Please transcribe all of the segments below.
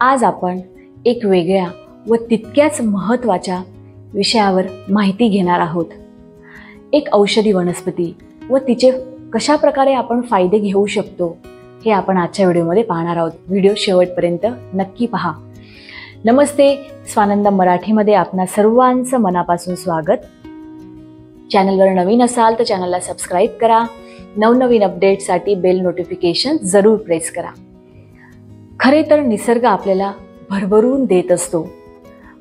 आज आपण एक वेगळ्या व तितक्याच महत्त्वाच्या विषयावर माहिती घेणार आहोत। एक औषधी वनस्पती व तिचे कशा प्रकारे आपण फायदे घेऊ शकतो हे आपण आजच्या व्हिडिओमध्ये पाहणार आहोत। व्हिडिओ शेवटपर्यंत नक्की पहा। नमस्ते, स्वानंद मराठीमध्ये आपणा सर्वांचं मनापासून स्वागत। चॅनलवर नवीन असाल तर चॅनलला सबस्क्राइब करा। नवनवीन अपडेट्ससाठी बेल नोटिफिकेशन जरूर प्रेस करा। खरे तर निसर्ग आपल्याला भरभरून देत असतो,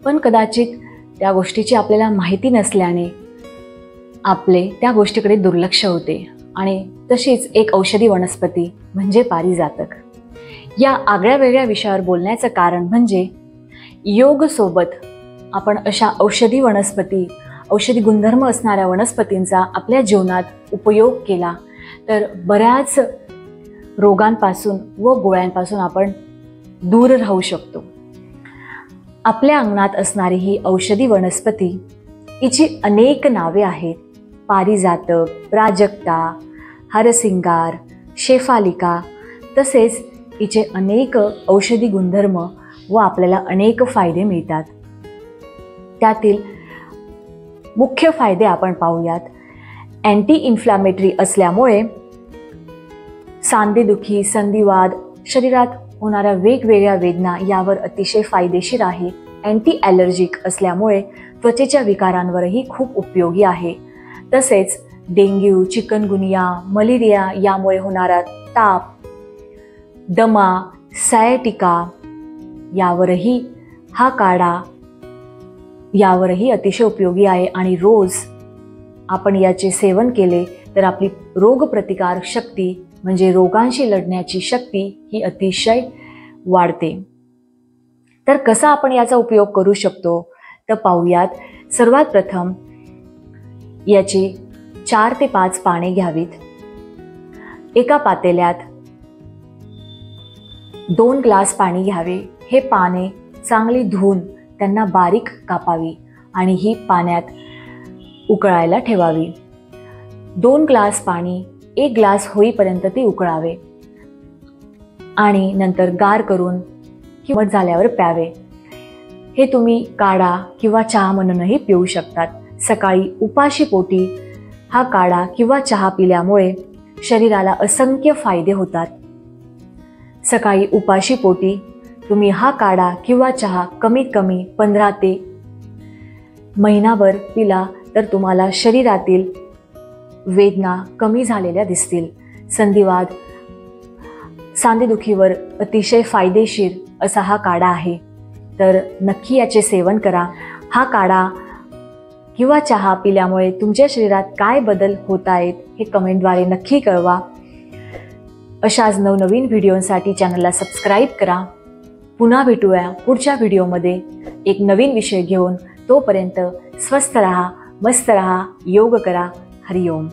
पण कदाचित त्या गोष्टीची आपल्याला माहिती नसल्याने आपले त्या गोष्टीकडे दुर्लक्ष होते। आणि तशीच एक औषधी वनस्पती म्हणजे पारिजातक। या आगळ्या वेगळ्या विषयावर बोलण्याचं कारण म्हणजे योग सोबत आपण अशा औषधी वनस्पती, औषधी गुणधर्म असणाऱ्या वनस्पतींचा आपल्या जीवनात उपयोग केला तर बऱ्याच रोगांपासून व गोळ्यांपासून आपण दूर राहू शकतो। आपल्या अंगणात असणारी ही औषधी वनस्पती, हिची अनेक नावे आहेत। पारिजातक, प्राजक्ता, हरसिंगार, शेफालिका, तसेच हिचे अनेक औषधी गुणधर्म व आपल्याला अनेक फायदे मिळतात। त्यातील मुख्य फायदे आपण पाहूयात। अँटी इन्फ्लामेटरी असल्यामुळे सांधेदुखी, संधिवात, शरीरात होणाऱ्या वेगवेगळ्या वेदना यावर अतिशय फायदेशीर आहे। अँटी ॲलर्जिक असल्यामुळे त्वचेच्या विकारांवरही खूप उपयोगी आहे। तसेच डेंग्यू, चिकनगुनिया, मलेरिया यामुळे होणारा ताप, दमा, सायटिका यावरही हा काढा अतिशय उपयोगी आहे। आणि रोज आपण याचे सेवन केले तर आपली रोगप्रतिकार शक्ती म्हणजे रोगांशी लढण्याची शक्ती ही अतिशय वाढते। तर कसा आपण याचा उपयोग करू शकतो तर पाहूयात। सर्वात प्रथम याची 4 ते 5 पाने घ्यावीत। एका पातेल्यात 2 ग्लास पाणी घ्यावे। हे पाने चांगली धुवून त्यांना बारीक कापावी आणि ही पाण्यात उकळायला ठेवावी। 2 ग्लास पाणी 1 ग्लास होईपर्यंत ते उकळावे आणि नंतर गार करून किंवा झाल्यावर प्यावे। हे तुम्ही काढा किंवा चहा म्हणूनही पिऊ शकतात। सकाळी उपाशी पोटी हा काढा किंवा चहा पिल्यामुळे शरीराला असंख्य फायदे होतात। सकाळी उपाशी पोटी तुम्ही हा काढा किंवा चहा कमीत कमी 15 ते महिनाभर पिला तर तुम्हाला शरीरातील वेदना कमी झालेल्या दिसतील। संधिवात, सांधेदुखीवर अतिशय फायदेशीर असा हा काढा आहे, तर नक्की याचे सेवन करा। हा काढा किंवा चहा पिल्यामुळे तुमच्या शरीरात काय बदल होत आहेत हे कमेंटद्वारे नक्की कळवा। अशाच नवनवीन व्हिडिओसाठी चॅनलला सबस्क्राइब करा। पुन्हा भेटूया पुढच्या व्हिडिओमध्ये एक नवीन विषय घेऊन। तोपर्यंत स्वस्थ रहा, मस्त रहा, योग करा। हरिओम।